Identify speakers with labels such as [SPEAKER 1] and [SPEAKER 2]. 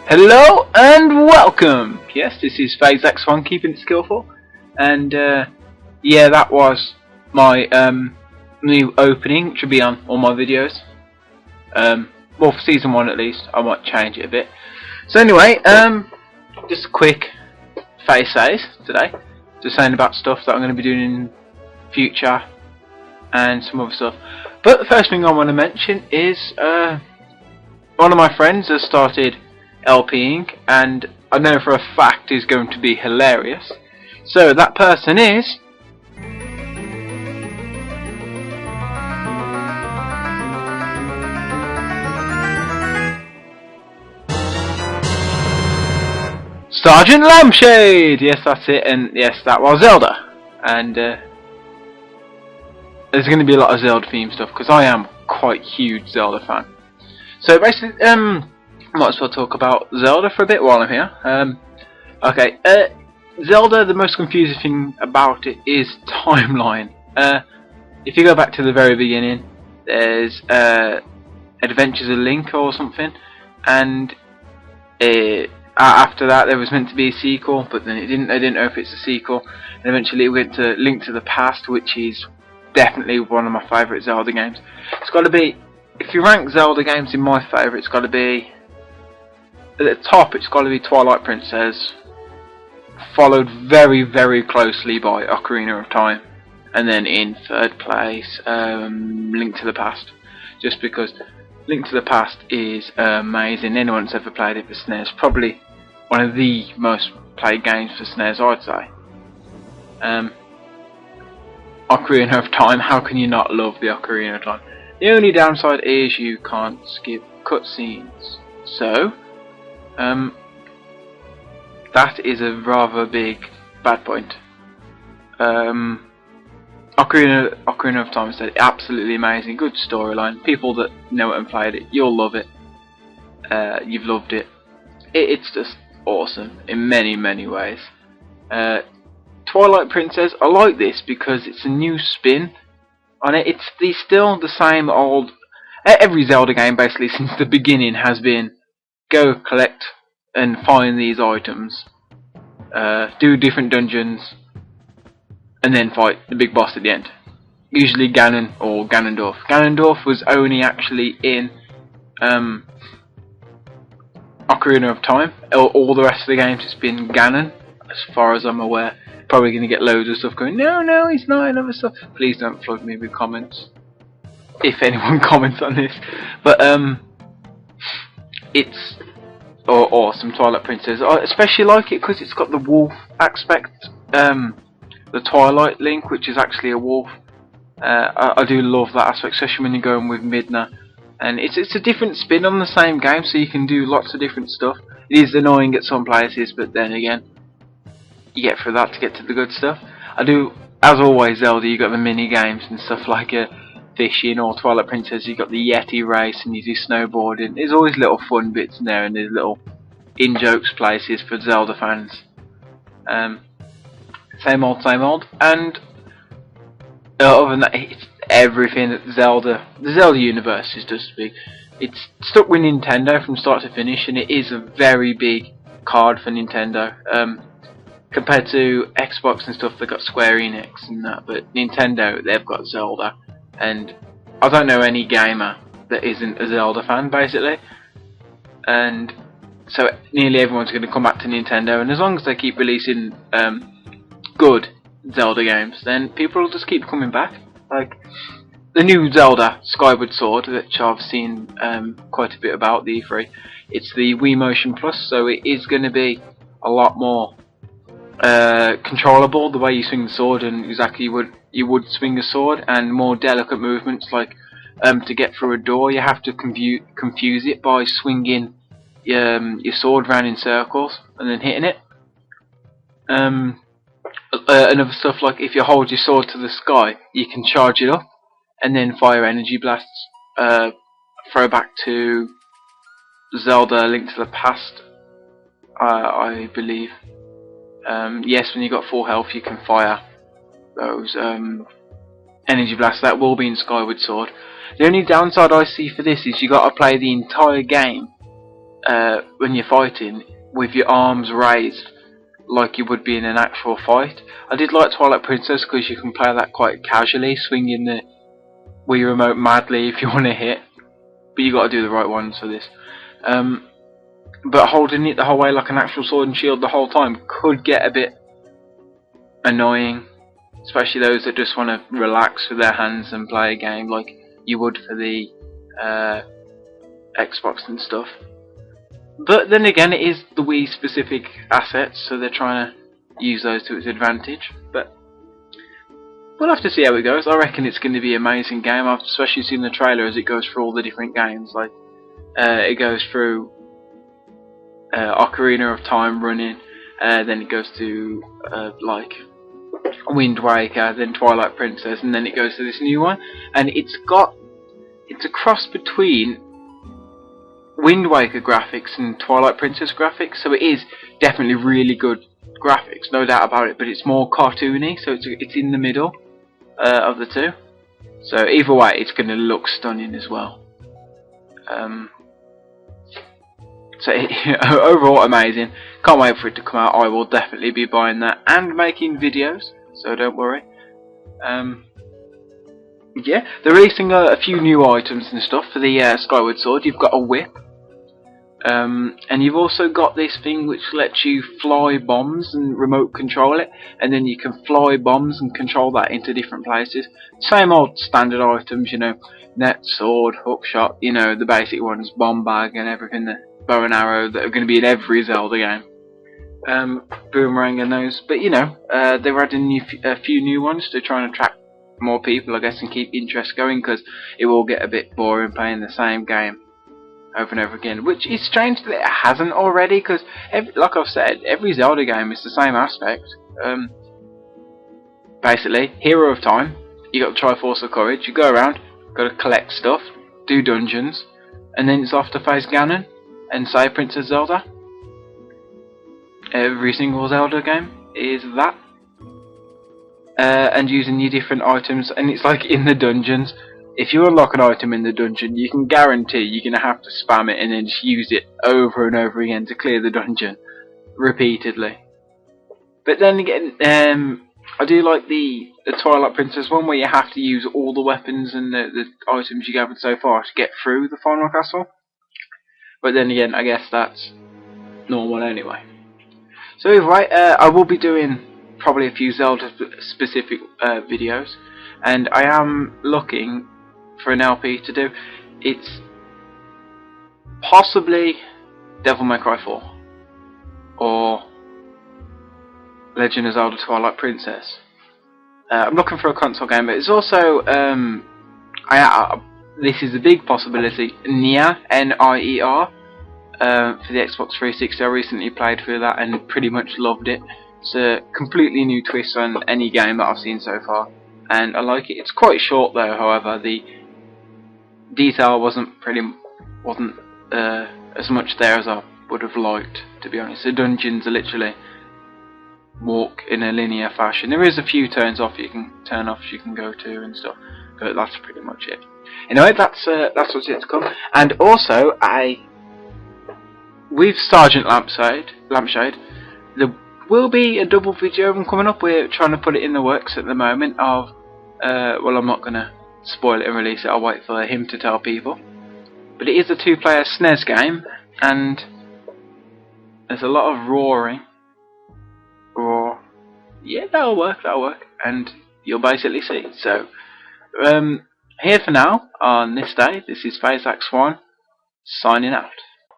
[SPEAKER 1] Hello and welcome! Yes, this is faizesay's24, keeping it skillful. And yeah, that was my new opening, which will be on all my videos. Well, for season 1 at least. I might change it a bit. So anyway, just a quick faizes today. Just saying about stuff that I'm going to be doing in future and some other stuff. But the first thing I want to mention is one of my friends has started LPing, and I know for a fact is going to be hilarious. So that person is Sergeant Lampshade. Yes, that's it, and yes, that was Zelda. And there's going to be a lot of Zelda themed stuff because I am quite huge Zelda fan. So basically, might as well talk about Zelda for a bit while I'm here. Okay, Zelda, the most confusing thing about it is timeline. If you go back to the very beginning, there's Adventures of Link or something, and after that there was meant to be a sequel, but then they didn't know if it's a sequel, and eventually it went to Link to the Past, which is definitely one of my favourite Zelda games. It's got to be, if you rank Zelda games in my favourite, it's got to be at the top. It's got to be Twilight Princess, followed very, very closely by Ocarina of Time, and then in third place, Link to the Past. Just because Link to the Past is amazing. Anyone that's ever played it for SNES, probably one of the most played games for SNES, I'd say. Ocarina of Time, how can you not love the Ocarina of Time? The only downside is you can't skip cutscenes. So, that is a rather big bad point. Ocarina of Time is absolutely amazing, good storyline. People that know it and played it, you'll love it. You've loved it. It's just awesome in many, many ways. Twilight Princess, I like this because it's a new spin on it. It's still the same old. Every Zelda game basically since the beginning has been go collect and find these items, do different dungeons, and then fight the big boss at the end. Usually Ganon or Ganondorf. Ganondorf was only actually in Ocarina of Time. All the rest of the games it's been Ganon, as far as I'm aware. Probably going to get loads of stuff going, no, he's not, and other stuff. Please don't flood me with comments, if anyone comments on this. But it's awesome, Twilight Princess. I especially like it because it's got the wolf aspect, the Twilight Link, which is actually a wolf. I do love that aspect, especially when you're going with Midna. And it's a different spin on the same game, so you can do lots of different stuff. It is annoying at some places, but then again, you get through that to get to the good stuff. I do, as always, Zelda, you got the mini games and stuff like fishing, or Twilight Princess, you got the Yeti race and you do snowboarding. There's always little fun bits in there, and there's little in-jokes places for Zelda fans. Same old, and other than that, it's everything that the Zelda universe is just big. It's stuck with Nintendo from start to finish, and it is a very big card for Nintendo. Compared to Xbox and stuff, they've got Square Enix and that, but Nintendo, they've got Zelda, and I don't know any gamer that isn't a Zelda fan, basically. And so nearly everyone's going to come back to Nintendo, and as long as they keep releasing good Zelda games, then people will just keep coming back. Like the new Zelda Skyward Sword, which I've seen quite a bit about the E3. It's the Wii Motion Plus, so it is going to be a lot more controllable, the way you swing the sword and exactly you would swing a sword, and more delicate movements, like to get through a door you have to confuse it by swinging your sword round in circles and then hitting it. And other stuff, like if you hold your sword to the sky, you can charge it up and then fire energy blasts. Throwback to Zelda Link to the Past, I believe. Yes, when you got full health you can fire those energy blasts. That will be in Skyward Sword. The only downside I see for this is you got to play the entire game when you're fighting with your arms raised like you would be in an actual fight. I did like Twilight Princess because you can play that quite casually, swinging the Wii remote madly if you want to hit, but you got to do the right ones for this. But holding it the whole way like an actual sword and shield the whole time could get a bit annoying, especially those that just want to relax with their hands and play a game like you would for the Xbox and stuff. But then again, it is the Wii specific assets, so they're trying to use those to its advantage. But we'll have to see how it goes. I reckon it's going to be an amazing game. I've especially seen the trailer as it goes through all the different games. Like it goes through Ocarina of Time running, then it goes to like Wind Waker, then Twilight Princess, and then it goes to this new one. And it's a cross between Wind Waker graphics and Twilight Princess graphics, so it is definitely really good graphics, no doubt about it, but it's more cartoony, so it's in the middle of the two. So either way, it's going to look stunning as well. So overall, amazing. Can't wait for it to come out. I will definitely be buying that and making videos, so don't worry. Yeah, they're releasing a few new items and stuff for the Skyward Sword. You've got a whip. And you've also got this thing which lets you fly bombs and remote control it, and then you can fly bombs and control that into different places. Same old standard items, you know, net, sword, hook shot, you know, the basic ones, bomb bag and everything, the bow and arrow that are going to be in every Zelda game. Boomerang and those, but you know, they're adding a few new ones to try and attract more people, I guess, and keep interest going, because it will get a bit boring playing the same game over and over again, which is strange that it hasn't already, because like I've said, every Zelda game is the same aspect. Basically, Hero of Time, you got the Triforce of Courage, you go around, got to collect stuff, do dungeons, and then it's off to face Ganon and save Princess Zelda. Every single Zelda game is that. And using your different items, and it's like in the dungeons, if you unlock an item in the dungeon, you can guarantee you're going to have to spam it and then just use it over and over again to clear the dungeon repeatedly. But then again, I do like the Twilight Princess one, where you have to use all the weapons and the items you gathered so far to get through the final castle. But then again, I guess that's normal anyway. So either way, I will be doing probably a few Zelda specific videos, and I am looking for an LP to do. It's possibly Devil May Cry 4 or Legend of Zelda Twilight Princess. I'm looking for a console game, but it's also this is a big possibility, Nier, N-I-E-R, for the Xbox 360. I recently played through that and pretty much loved it. It's a completely new twist on any game that I've seen so far, and I like it. It's quite short though, however. The detail wasn't as much there as I would have liked, to be honest. The dungeons are literally walk in a linear fashion. There is a few turns off you can go to and stuff, but that's pretty much it. Anyway, that's what's yet to come. And also, with Sergeant Lampshade, there will be a double video coming up. We're trying to put it in the works at the moment. Well, I'm not gonna spoil it and release it. I'll wait for him to tell people. But it is a 2-player SNES game, and there's a lot of roaring. Roar. Yeah, that'll work, and you'll basically see. So, here for now, on this day, this is faizesay's24 signing out.